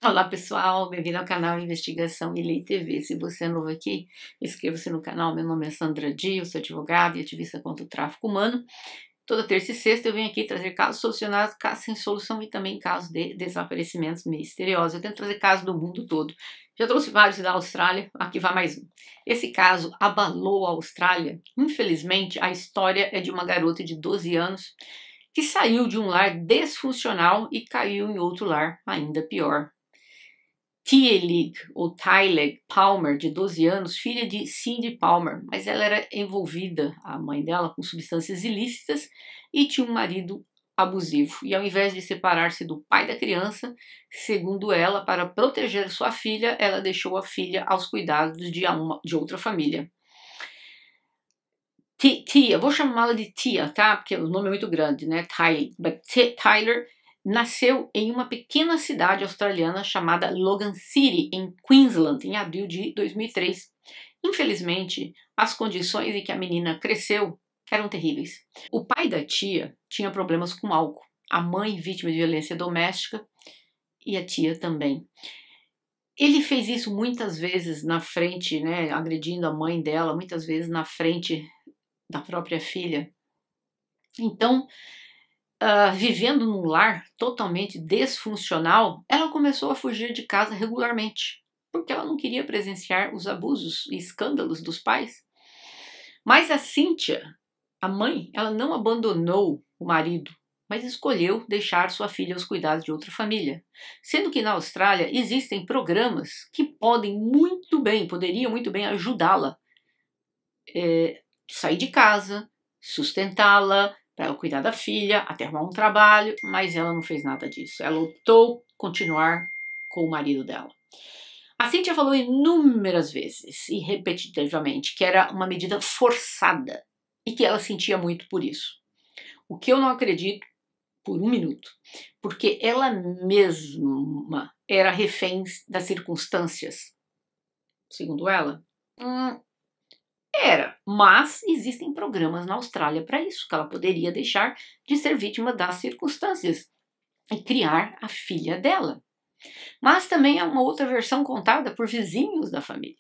Olá pessoal, bem-vindo ao canal Investigação e Lei TV. Se você é novo aqui, inscreva-se no canal. Meu nome é Sandra Di, eu sou advogada e ativista contra o tráfico humano. Toda terça e sexta eu venho aqui trazer casos solucionados, casos sem solução e também casos de desaparecimentos misteriosos. Eu tento trazer casos do mundo todo. Já trouxe vários da Austrália, aqui vai mais um. Esse caso abalou a Austrália. Infelizmente, a história é de uma garota de 12 anos que saiu de um lar disfuncional e caiu em outro lar ainda pior. Tyleg, ou Tyleg Palmer, de 12 anos, filha de Cindy Palmer, mas ela era envolvida, a mãe dela, com substâncias ilícitas e tinha um marido abusivo. E ao invés de separar-se do pai da criança, segundo ela, para proteger sua filha, ela deixou a filha aos cuidados de outra família. Tia, vou chamá-la de tia, tá? Porque o nome é muito grande, né? Tyler nasceu em uma pequena cidade australiana chamada Logan City, em Queensland, em abril de 2003. Infelizmente, as condições em que a menina cresceu eram terríveis. O pai da tia tinha problemas com álcool, a mãe vítima de violência doméstica e a tia também. Ele fez isso muitas vezes na frente, né, agredindo a mãe dela, muitas vezes na frente da própria filha. Então, vivendo num lar totalmente disfuncional, ela começou a fugir de casa regularmente, porque ela não queria presenciar os abusos e escândalos dos pais. Mas a Cynthia, a mãe, ela não abandonou o marido, mas escolheu deixar sua filha aos cuidados de outra família. Sendo que na Austrália existem programas que poderiam muito bem ajudá-la a sair de casa, sustentá-la, para ela cuidar da filha, até arrumar um trabalho, mas ela não fez nada disso. Ela optou continuar com o marido dela. A Cynthia falou inúmeras vezes e repetitivamente que era uma medida forçada e que ela sentia muito por isso. O que eu não acredito por um minuto, porque ela mesma era refém das circunstâncias. Segundo ela, era, mas existem programas na Austrália para isso, que ela poderia deixar de ser vítima das circunstâncias e criar a filha dela. Mas também há uma outra versão contada por vizinhos da família.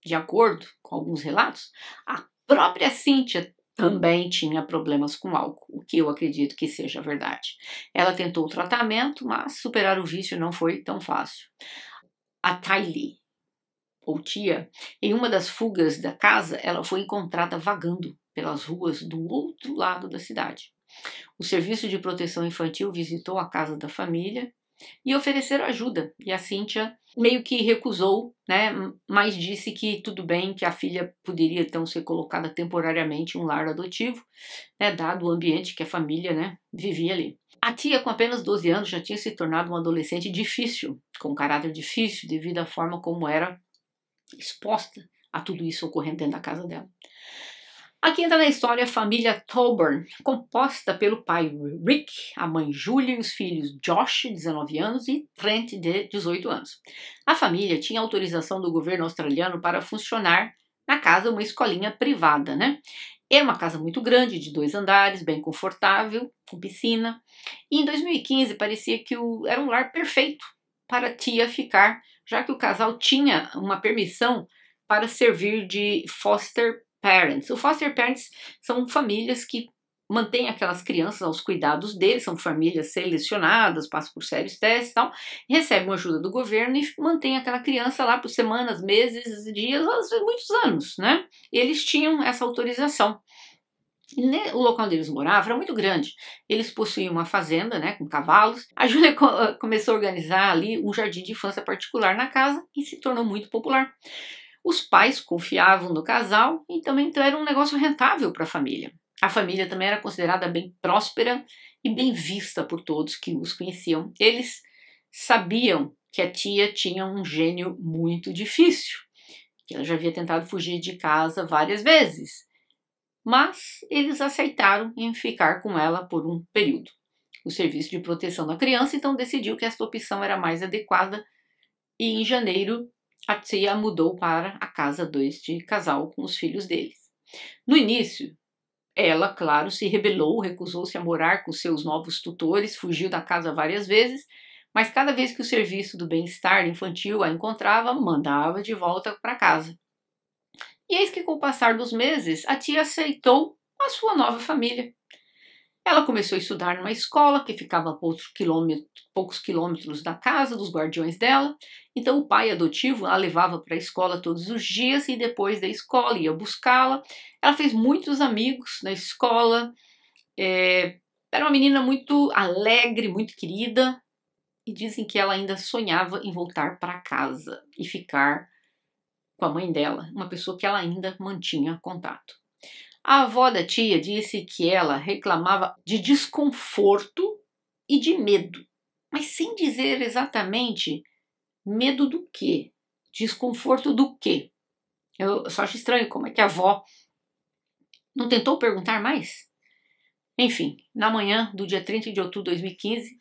De acordo com alguns relatos, a própria Cynthia também tinha problemas com álcool, o que eu acredito que seja verdade. Ela tentou o tratamento, mas superar o vício não foi tão fácil. A Tylee, ou tia, em uma das fugas da casa, ela foi encontrada vagando pelas ruas do outro lado da cidade. O Serviço de Proteção Infantil visitou a casa da família e ofereceram ajuda, e a Cynthia meio que recusou, né, mas disse que tudo bem, que a filha poderia então ser colocada temporariamente em um lar adotivo, né, dado o ambiente que a família, né, vivia ali. A tia, com apenas 12 anos, já tinha se tornado uma adolescente difícil, com caráter difícil, devido à forma como era exposta a tudo isso ocorrendo dentro da casa dela. Aqui entra na história a família Tolburn, composta pelo pai Rick, a mãe Julia e os filhos Josh, 19 anos, e Trent, de 18 anos. A família tinha autorização do governo australiano para funcionar na casa uma escolinha privada, né? Era uma casa muito grande, de 2 andares, bem confortável, com piscina. E em 2015 parecia que era um lar perfeito para a tia ficar, já que o casal tinha uma permissão para servir de foster parents. Os foster parents são famílias que mantêm aquelas crianças aos cuidados deles, são famílias selecionadas, passam por sérios testes e tal, recebem uma ajuda do governo e mantêm aquela criança lá por semanas, meses, dias, às vezes muitos anos, né? E eles tinham essa autorização. O local onde eles moravam era muito grande. Eles possuíam uma fazenda, né, com cavalos. A Júlia começou a organizar ali um jardim de infância particular na casa e se tornou muito popular. Os pais confiavam no casal e também então era um negócio rentável para a família. A família também era considerada bem próspera e bem vista por todos que os conheciam. Eles sabiam que a tia tinha um gênio muito difícil, que ela já havia tentado fugir de casa várias vezes. Mas eles aceitaram em ficar com ela por um período. O Serviço de Proteção da Criança então decidiu que esta opção era mais adequada e em janeiro a tia mudou para a casa deste casal com os filhos deles. No início, ela, claro, se rebelou, recusou-se a morar com seus novos tutores, fugiu da casa várias vezes, mas cada vez que o serviço do bem-estar infantil a encontrava, mandava de volta para casa. E eis que, com o passar dos meses, a tia aceitou a sua nova família. Ela começou a estudar numa escola que ficava a poucos quilômetros da casa dos guardiões dela. Então o pai adotivo a levava para a escola todos os dias e depois da escola ia buscá-la. Ela fez muitos amigos na escola. Era uma menina muito alegre, muito querida. E dizem que ela ainda sonhava em voltar para casa e ficar com a mãe dela, uma pessoa que ela ainda mantinha contato. A avó da tia disse que ela reclamava de desconforto e de medo, mas sem dizer exatamente medo do quê, desconforto do quê. Eu só acho estranho como é que a avó não tentou perguntar mais. Enfim, na manhã do dia 30 de outubro de 2015,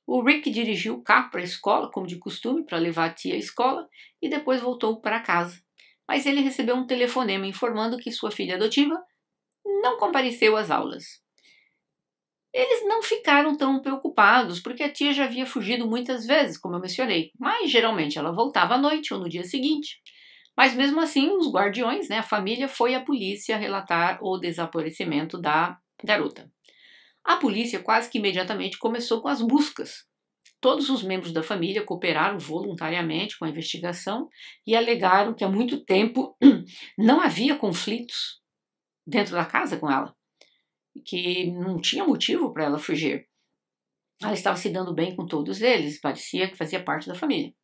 o Rick dirigiu o carro para a escola, como de costume, para levar a tia à escola, e depois voltou para casa. Mas ele recebeu um telefonema informando que sua filha adotiva não compareceu às aulas. Eles não ficaram tão preocupados, porque a tia já havia fugido muitas vezes, como eu mencionei, mas geralmente ela voltava à noite ou no dia seguinte. Mas mesmo assim, os guardiões, a família, foi à polícia relatar o desaparecimento da garota. A polícia quase que imediatamente começou com as buscas. Todos os membros da família cooperaram voluntariamente com a investigação e alegaram que há muito tempo não havia conflitos dentro da casa com ela, que não tinha motivo para ela fugir. Ela estava se dando bem com todos eles, parecia que fazia parte da família.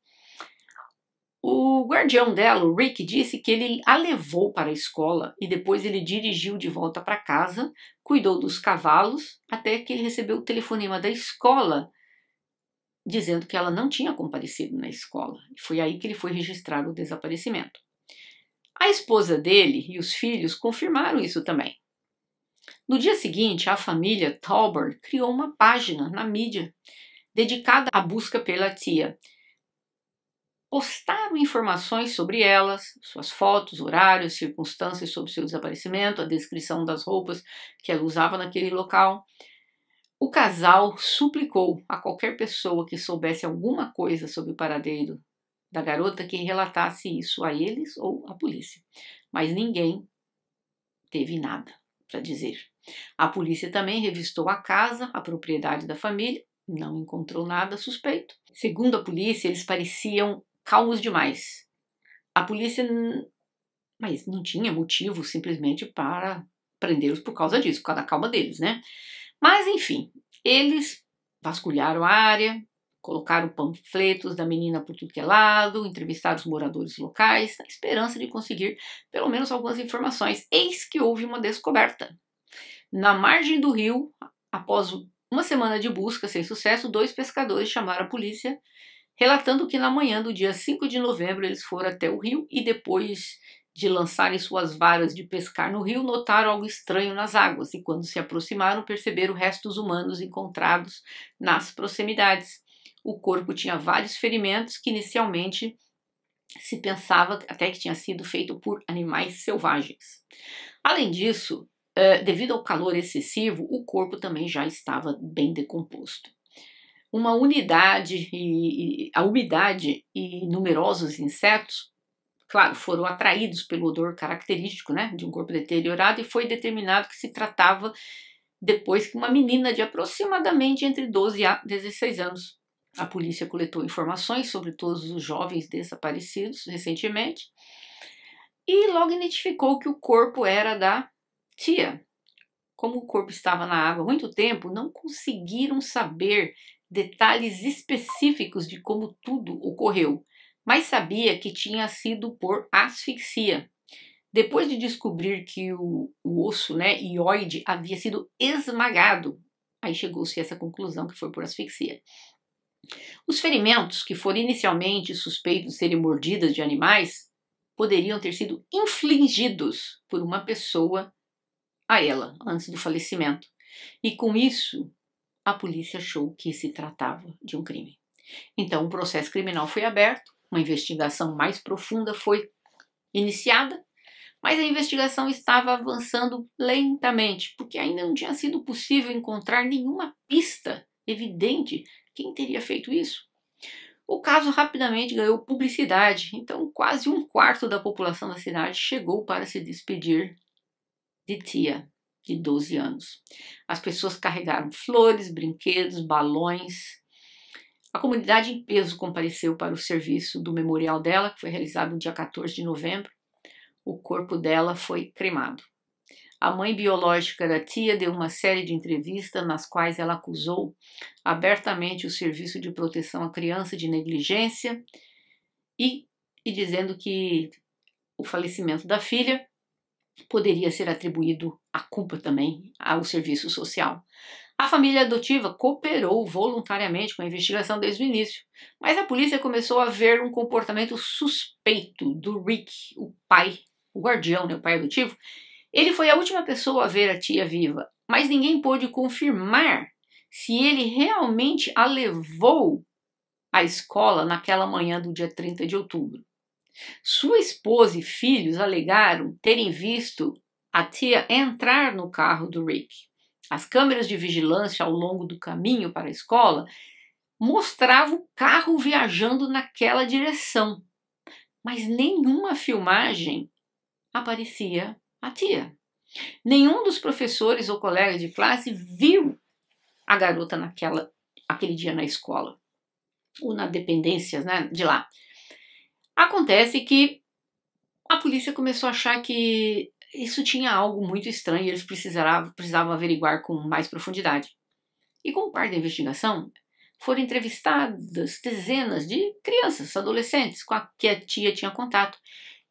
O guardião dela, o Rick, disse que ele a levou para a escola e depois ele dirigiu de volta para casa, cuidou dos cavalos, até que ele recebeu o telefonema da escola dizendo que ela não tinha comparecido na escola. E foi aí que ele foi registrar o desaparecimento. A esposa dele e os filhos confirmaram isso também. No dia seguinte, a família Talbert criou uma página na mídia dedicada à busca pela tia. Postaram informações sobre elas, suas fotos, horários, circunstâncias sobre seu desaparecimento, a descrição das roupas que ela usava naquele local. O casal suplicou a qualquer pessoa que soubesse alguma coisa sobre o paradeiro da garota que relatasse isso a eles ou à polícia. Mas ninguém teve nada para dizer. A polícia também revistou a casa, a propriedade da família, não encontrou nada suspeito. Segundo a polícia, eles pareciam calmos demais. A polícia mas não tinha motivo simplesmente para prendê-los por causa disso, por causa da calma deles, Mas, enfim, eles vasculharam a área, colocaram panfletos da menina por tudo que é lado, entrevistaram os moradores locais, na esperança de conseguir pelo menos algumas informações. Eis que houve uma descoberta. Na margem do rio, após uma semana de busca sem sucesso, 2 pescadores chamaram a polícia, relatando que na manhã do dia 5 de novembro eles foram até o rio e depois de lançarem suas varas de pescar no rio, notaram algo estranho nas águas e quando se aproximaram perceberam restos humanos encontrados nas proximidades. O corpo tinha vários ferimentos que inicialmente se pensava até que tinha sido feito por animais selvagens. Além disso, devido ao calor excessivo, o corpo também já estava bem decomposto. A umidade e numerosos insetos, claro, foram atraídos pelo odor característico, de um corpo deteriorado e foi determinado que se tratava depois que uma menina de aproximadamente entre 12 a 16 anos. A polícia coletou informações sobre todos os jovens desaparecidos recentemente e logo identificou que o corpo era da tia. Como o corpo estava na água há muito tempo, não conseguiram saber detalhes específicos de como tudo ocorreu, mas sabia que tinha sido por asfixia. Depois de descobrir que o osso, hioide, havia sido esmagado, aí chegou-se a essa conclusão que foi por asfixia. Os ferimentos, que foram inicialmente suspeitos de serem mordidas de animais, poderiam ter sido infligidos por uma pessoa a ela, antes do falecimento. E com isso, a polícia achou que se tratava de um crime. Então, um processo criminal foi aberto, uma investigação mais profunda foi iniciada, mas a investigação estava avançando lentamente, porque ainda não tinha sido possível encontrar nenhuma pista evidente Quem teria feito isso? O caso rapidamente ganhou publicidade, então quase um quarto da população da cidade chegou para se despedir de tia, de 12 anos. As pessoas carregaram flores, brinquedos, balões. A comunidade em peso compareceu para o serviço do memorial dela, que foi realizado no dia 14 de novembro. O corpo dela foi cremado. A mãe biológica da tia deu uma série de entrevistas nas quais ela acusou abertamente o Serviço de Proteção à Criança de negligência e dizendo que o falecimento da filha poderia ser atribuído a culpa também ao serviço social. A família adotiva cooperou voluntariamente com a investigação desde o início, mas a polícia começou a ver um comportamento suspeito do Rick, o pai, o guardião, né, o pai adotivo. Ele foi a última pessoa a ver a tia viva, mas ninguém pôde confirmar se ele realmente a levou à escola naquela manhã do dia 30 de outubro. Sua esposa e filhos alegaram terem visto a tia entrar no carro do Rick. As câmeras de vigilância ao longo do caminho para a escola mostravam o carro viajando naquela direção, mas nenhuma filmagem aparecia a tia. Nenhum dos professores ou colegas de classe viu a garota aquele dia na escola ou na dependência, né, de lá. Acontece que a polícia começou a achar que isso tinha algo muito estranho e eles precisavam averiguar com mais profundidade. E como parte da investigação, foram entrevistadas dezenas de crianças, adolescentes com que a tia tinha contato.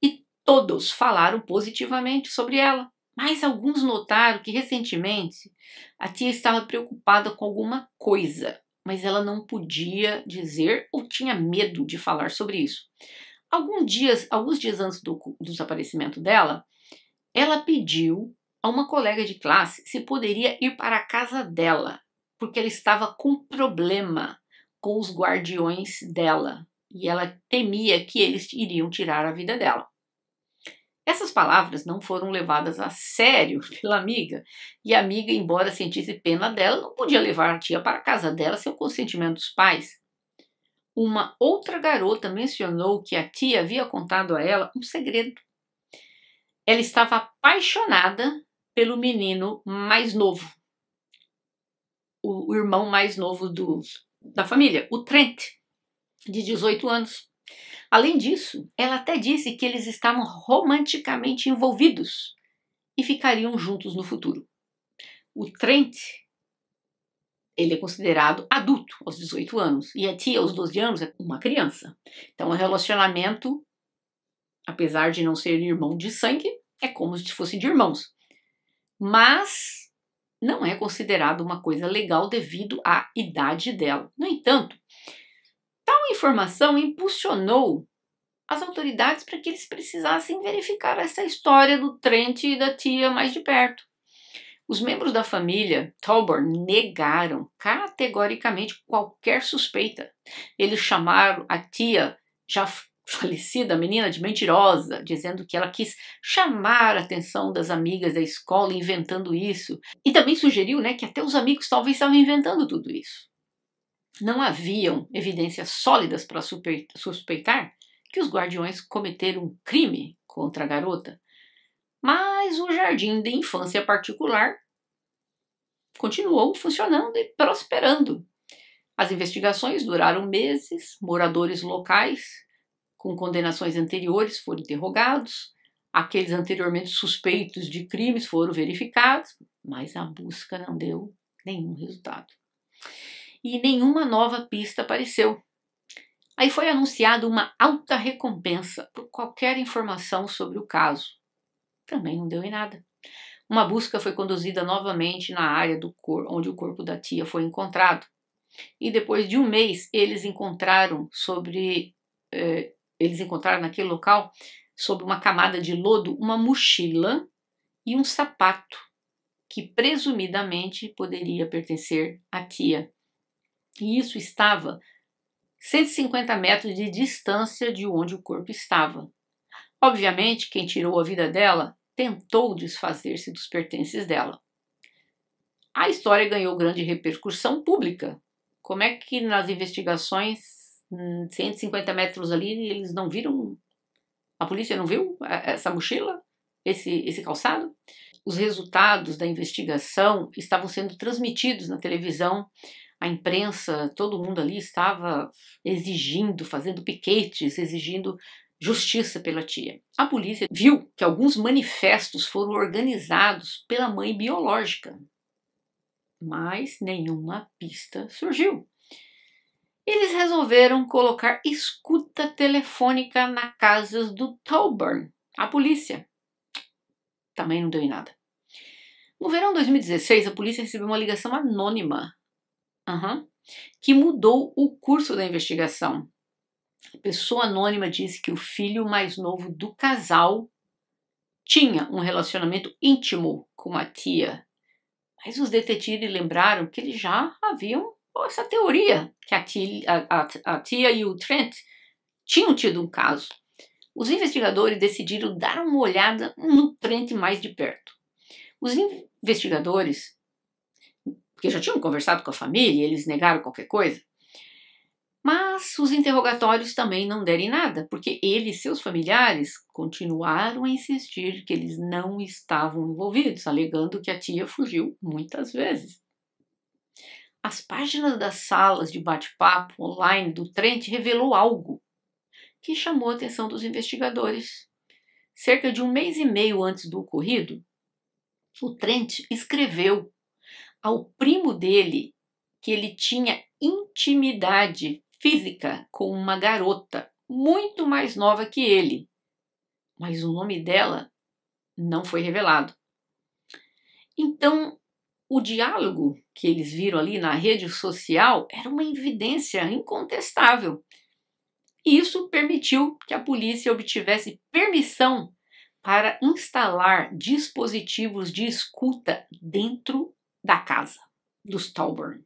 E todos falaram positivamente sobre ela. Mas alguns notaram que recentemente a tia estava preocupada com alguma coisa, mas ela não podia dizer ou tinha medo de falar sobre isso. Alguns dias antes do desaparecimento dela, ela pediu a uma colega de classe se poderia ir para a casa dela, porque ela estava com problema com os guardiões dela e ela temia que eles iriam tirar a vida dela. Essas palavras não foram levadas a sério pela amiga, e a amiga, embora sentisse pena dela, não podia levar a tia para a casa dela sem o consentimento dos pais. Uma outra garota mencionou que a tia havia contado a ela um segredo. Ela estava apaixonada pelo menino mais novo, o irmão mais novo da família, o Trent, de 18 anos. Além disso, ela até disse que eles estavam romanticamente envolvidos e ficariam juntos no futuro. O Trent, ele é considerado adulto aos 18 anos e a tia aos 12 anos é uma criança. Então o relacionamento, apesar de não ser irmão de sangue, é como se fosse de irmãos. Mas não é considerado uma coisa legal devido à idade dela. No entanto, tal informação impulsionou as autoridades para que eles precisassem verificar essa história do Trent e da tia mais de perto. Os membros da família Tolborn negaram categoricamente qualquer suspeita. Eles chamaram a tia, já falecida, a menina, de mentirosa, dizendo que ela quis chamar a atenção das amigas da escola inventando isso. E também sugeriu, né, que até os amigos talvez estavam inventando tudo isso. Não haviam evidências sólidas para suspeitar que os guardiões cometeram um crime contra a garota. Mas o jardim de infância particular continuou funcionando e prosperando. As investigações duraram meses, moradores locais com condenações anteriores foram interrogados, aqueles anteriormente suspeitos de crimes foram verificados, mas a busca não deu nenhum resultado. E nenhuma nova pista apareceu. Aí foi anunciada uma alta recompensa por qualquer informação sobre o caso. Também não deu em nada. Uma busca foi conduzida novamente na área onde o corpo da tia foi encontrado. E depois de um mês, eles encontraram naquele local, sob uma camada de lodo, uma mochila e um sapato que presumidamente poderia pertencer à tia. E isso estava 150 metros de distância de onde o corpo estava. Obviamente, quem tirou a vida dela tentou desfazer-se dos pertences dela. A história ganhou grande repercussão pública, Como é que nas investigações, 150 metros ali, eles não viram, a polícia não viu essa mochila, esse calçado? Os resultados da investigação estavam sendo transmitidos na televisão, a imprensa, todo mundo ali estava exigindo, fazendo piquetes, exigindo justiça pela tia. A polícia viu que alguns manifestos foram organizados pela mãe biológica, mas nenhuma pista surgiu. Eles resolveram colocar escuta telefônica na casa do Tauburn, a polícia. Também não deu em nada. No verão de 2016, a polícia recebeu uma ligação anônima, que mudou o curso da investigação. A pessoa anônima disse que o filho mais novo do casal tinha um relacionamento íntimo com a tia. Mas os detetives lembraram que eles já haviam essa teoria, que a tia e o Trent tinham tido um caso. Os investigadores decidiram dar uma olhada no Trent mais de perto. Os investigadores, porque já tinham conversado com a família, eles negaram qualquer coisa, mas os interrogatórios também não deram em nada, porque ele e seus familiares continuaram a insistir que eles não estavam envolvidos, alegando que a tia fugiu muitas vezes. As páginas das salas de bate-papo online do Trent revelou algo que chamou a atenção dos investigadores. Cerca de 1 mês e meio antes do ocorrido, o Trent escreveu ao primo dele que ele tinha intimidade física com uma garota muito mais nova que ele, mas o nome dela não foi revelado. Então, o diálogo que eles viram ali na rede social era uma evidência incontestável. E isso permitiu que a polícia obtivesse permissão para instalar dispositivos de escuta dentro da casa dos Tauburn.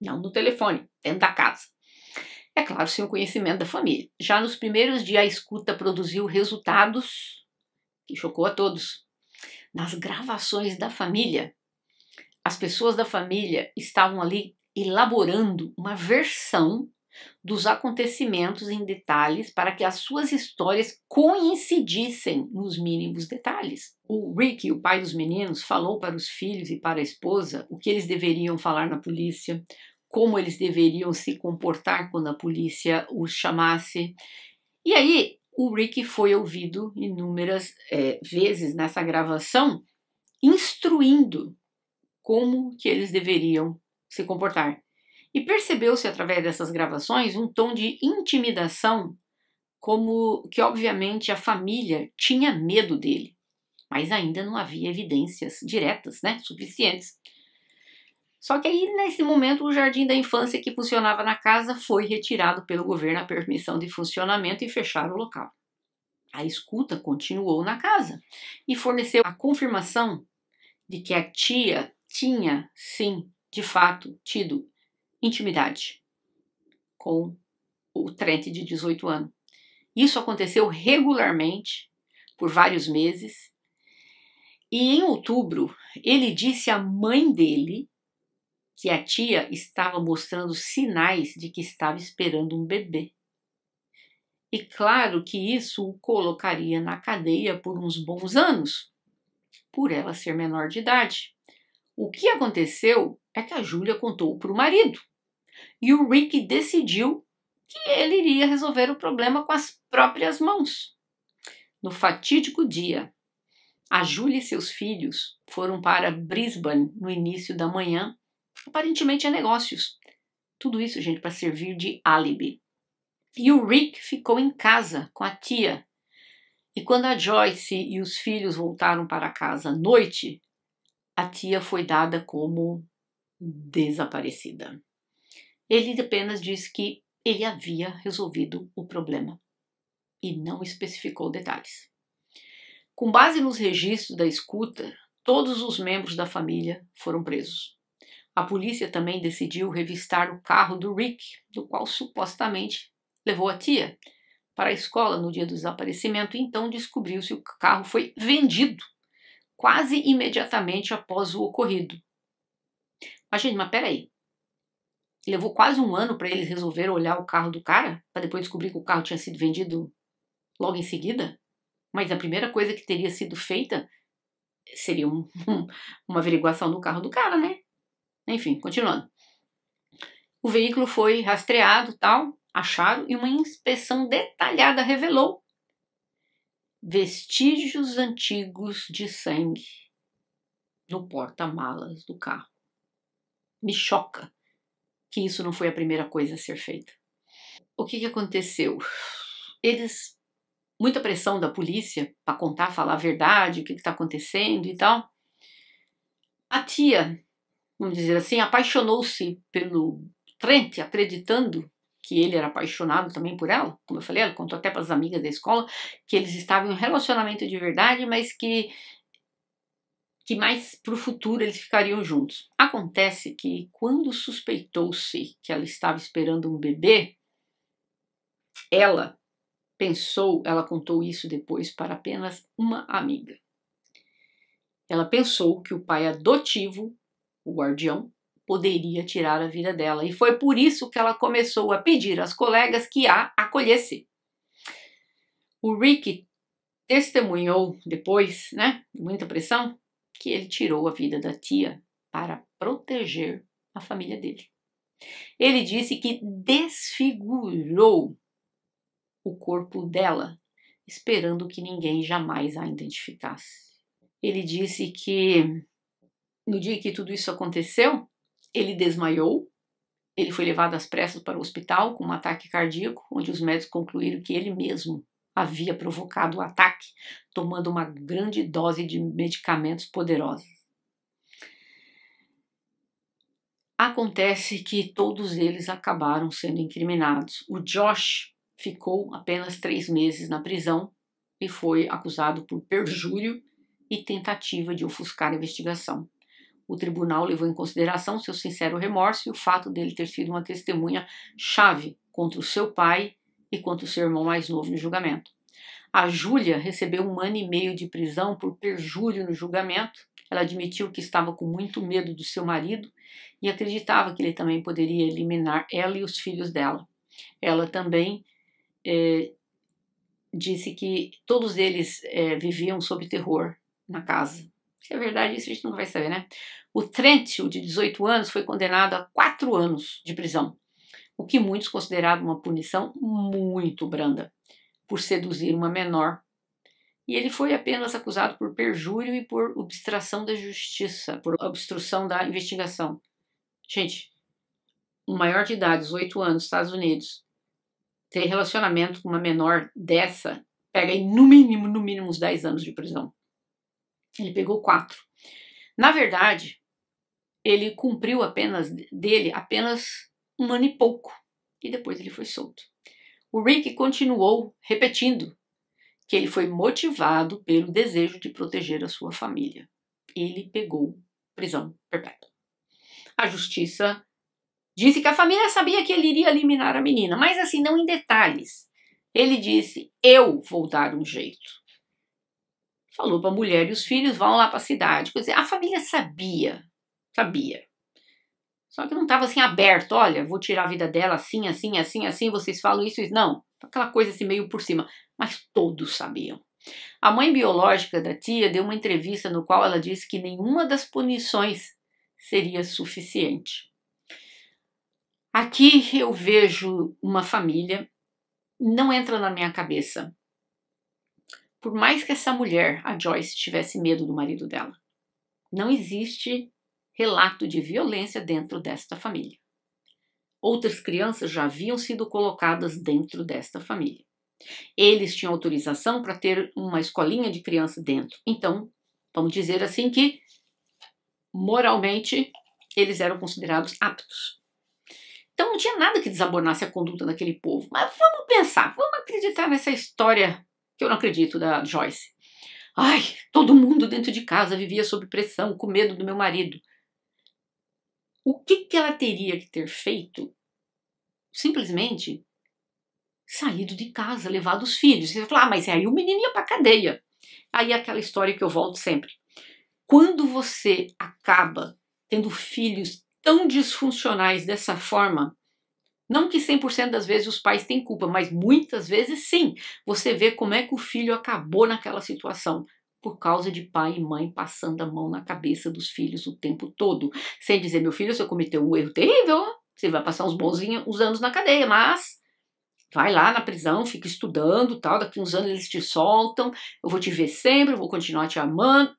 Não no telefone, dentro da casa. É claro, sem o conhecimento da família. Já nos primeiros dias, a escuta produziu resultados que chocou a todos. Nas gravações da família, as pessoas da família estavam ali elaborando uma versão dos acontecimentos em detalhes para que as suas histórias coincidissem nos mínimos detalhes. O Rick, o pai dos meninos, falou para os filhos e para a esposa o que eles deveriam falar na polícia, como eles deveriam se comportar quando a polícia os chamasse. E aí o Rick foi ouvido inúmeras vezes nessa gravação, instruindo como que eles deveriam se comportar. E percebeu-se através dessas gravações um tom de intimidação, como que obviamente a família tinha medo dele, mas ainda não havia evidências diretas, suficientes. Só que aí, nesse momento, o jardim da infância que funcionava na casa foi retirado pelo governo a permissão de funcionamento e fecharam o local. A escuta continuou na casa e forneceu a confirmação de que a tia tinha, sim, de fato, tido intimidade com o Trent de 18 anos. Isso aconteceu regularmente por vários meses e em outubro ele disse à mãe dele que a tia estava mostrando sinais de que estava esperando um bebê. E claro que isso o colocaria na cadeia por uns bons anos, por ela ser menor de idade. O que aconteceu é que a Júlia contou para o marido. E o Rick decidiu que ele iria resolver o problema com as próprias mãos. No fatídico dia, a Júlia e seus filhos foram para Brisbane no início da manhã, aparentemente a negócios. Tudo isso, gente, para servir de álibi. E o Rick ficou em casa com a tia. E quando a Joyce e os filhos voltaram para casa à noite, a tia foi dada como desaparecida. Ele apenas disse que ele havia resolvido o problema e não especificou detalhes. Com base nos registros da escuta, todos os membros da família foram presos. A polícia também decidiu revistar o carro do Rick, do qual supostamente levou a tia para a escola no dia do desaparecimento, e então descobriu-se que o carro foi vendido quase imediatamente após o ocorrido. Mas, gente, peraí. Levou quase um ano para eles resolverem olhar o carro do cara, para depois descobrir que o carro tinha sido vendido logo em seguida. Mas a primeira coisa que teria sido feita seria uma averiguação do carro do cara, né? Enfim, continuando. O veículo foi rastreado, tal, acharam, e uma inspeção detalhada revelou vestígios antigos de sangue no porta-malas do carro. Me choca que isso não foi a primeira coisa a ser feita. O que aconteceu? Muita pressão da polícia para contar, falar a verdade, o que está acontecendo e tal. A tia, vamos dizer assim, apaixonou-se pelo Trent, acreditando que ele era apaixonado também por ela. Como eu falei, ela contou até para as amigas da escola que eles estavam em um relacionamento de verdade, mas que mais para o futuro eles ficariam juntos. Acontece que quando suspeitou-se que ela estava esperando um bebê, ela contou isso depois para apenas uma amiga. Ela pensou que o pai adotivo, o guardião, poderia tirar a vida dela. E foi por isso que ela começou a pedir às colegas que a acolhesse. O Rick testemunhou depois, né, muita pressão, que ele tirou a vida da tia para proteger a família dele. Ele disse que desfigurou o corpo dela, esperando que ninguém jamais a identificasse. Ele disse que no dia que tudo isso aconteceu, ele desmaiou, ele foi levado às pressas para o hospital com um ataque cardíaco, onde os médicos concluíram que ele mesmo havia provocado o ataque, tomando uma grande dose de medicamentos poderosos. Acontece que todos eles acabaram sendo incriminados. O Josh ficou apenas 3 meses na prisão e foi acusado por perjúrio e tentativa de ofuscar a investigação. O tribunal levou em consideração seu sincero remorso e o fato dele ter sido uma testemunha-chave contra o seu pai e contra o seu irmão mais novo no julgamento. A Júlia recebeu 1 ano e meio de prisão por perjúrio no julgamento. Ela admitiu que estava com muito medo do seu marido e acreditava que ele também poderia eliminar ela e os filhos dela. Ela também disse que todos eles viviam sob terror na casa. Se é verdade, isso a gente não vai saber, né? O Trent, o de 18 anos, foi condenado a 4 anos de prisão, o que muitos consideraram uma punição muito branda, por seduzir uma menor. E ele foi apenas acusado por perjúrio e por obstrução da justiça, por obstrução da investigação. Gente, um maior de idade, 18 anos, Estados Unidos, ter relacionamento com uma menor dessa, pega aí no mínimo uns 10 anos de prisão. Ele pegou 4. Na verdade, ele cumpriu apenas 1 ano e pouco. E depois ele foi solto. O Rick continuou repetindo que ele foi motivado pelo desejo de proteger a sua família. Ele pegou prisão perpétua. A justiça disse que a família sabia que ele iria eliminar a menina, mas assim, não em detalhes. Ele disse, eu vou dar um jeito. Falou para a mulher e os filhos, vão lá para a cidade. Quer dizer, a família sabia. Só que não estava assim aberto, olha, vou tirar a vida dela assim, vocês falam isso, não. Aquela coisa assim meio por cima. Mas todos sabiam. A mãe biológica da tia deu uma entrevista no qual ela disse que nenhuma das punições seria suficiente. Aqui eu vejo uma família, não entra na minha cabeça. Por mais que essa mulher, a Joyce, tivesse medo do marido dela, não existe relato de violência dentro desta família. Outras crianças já haviam sido colocadas dentro desta família. Eles tinham autorização para ter uma escolinha de criança dentro. Então, vamos dizer assim que, moralmente, eles eram considerados aptos. Então não tinha nada que desabonasse a conduta daquele povo. Mas vamos pensar, vamos acreditar nessa história que eu não acredito da Joyce. Ai, todo mundo dentro de casa vivia sob pressão, com medo do meu marido. O que ela teria que ter feito? Simplesmente saído de casa, levado os filhos. Você vai falar, mas aí o menino ia para a cadeia. Aí é aquela história que eu volto sempre. Quando você acaba tendo filhos tão disfuncionais dessa forma. Não que 100% das vezes os pais têm culpa, mas muitas vezes sim. Você vê como é que o filho acabou naquela situação. Por causa de pai e mãe passando a mão na cabeça dos filhos o tempo todo. Sem dizer, meu filho, você cometeu um erro terrível, você vai passar uns anos na cadeia, mas vai lá na prisão, fica estudando, tal, daqui uns anos eles te soltam, eu vou te ver sempre, eu vou continuar te amando.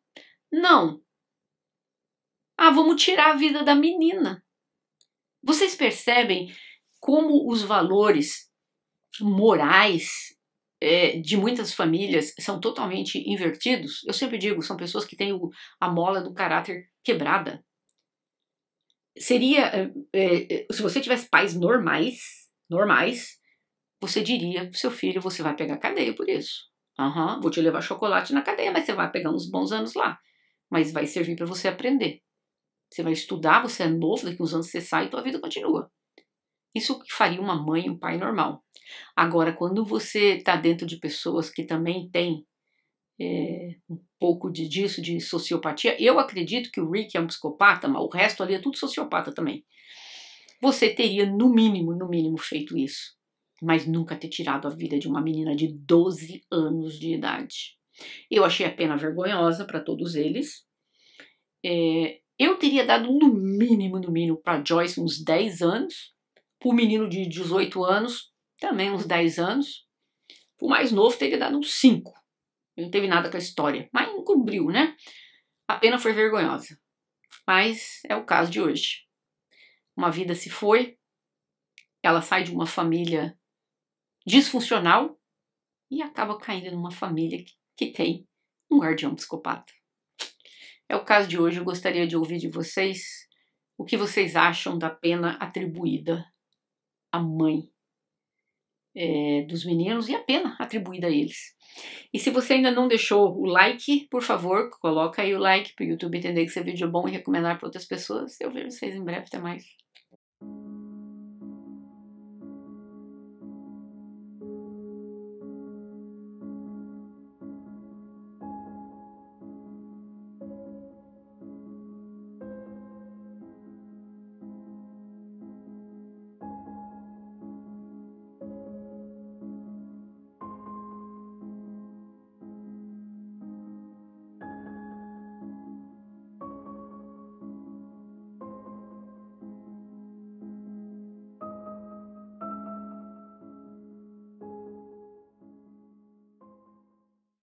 Não. Ah, vamos tirar a vida da menina. Vocês percebem como os valores morais de muitas famílias são totalmente invertidos? Eu sempre digo, são pessoas que têm a mola do caráter quebrada. Seria, se você tivesse pais normais, você diria pro seu filho, você vai pegar cadeia por isso. Vou te levar chocolate na cadeia, mas você vai pegar uns bons anos lá. Mas vai servir para você aprender. Você vai estudar, você é novo, daqui uns anos você sai e tua vida continua. Isso que faria uma mãe e um pai normal. Agora, quando você está dentro de pessoas que também têm um pouco disso, de sociopatia, eu acredito que o Rick é um psicopata, mas o resto ali é tudo sociopata também. Você teria, no mínimo, feito isso. Mas nunca ter tirado a vida de uma menina de 12 anos de idade. Eu achei a pena vergonhosa para todos eles. Eu teria dado no mínimo para Joyce uns 10 anos. Para o menino de 18 anos, também uns 10 anos. O mais novo teria dado uns 5. Não teve nada com a história, mas encobriu, né? A pena foi vergonhosa. Mas é o caso de hoje. Uma vida se foi, ela sai de uma família disfuncional e acaba caindo numa família que tem um guardião psicopata. É o caso de hoje, eu gostaria de ouvir de vocês o que vocês acham da pena atribuída à mãe dos meninos e a pena atribuída a eles. E se você ainda não deixou o like, por favor, coloca aí o like para o YouTube entender que esse vídeo é bom e recomendar para outras pessoas. Eu vejo vocês em breve, até mais.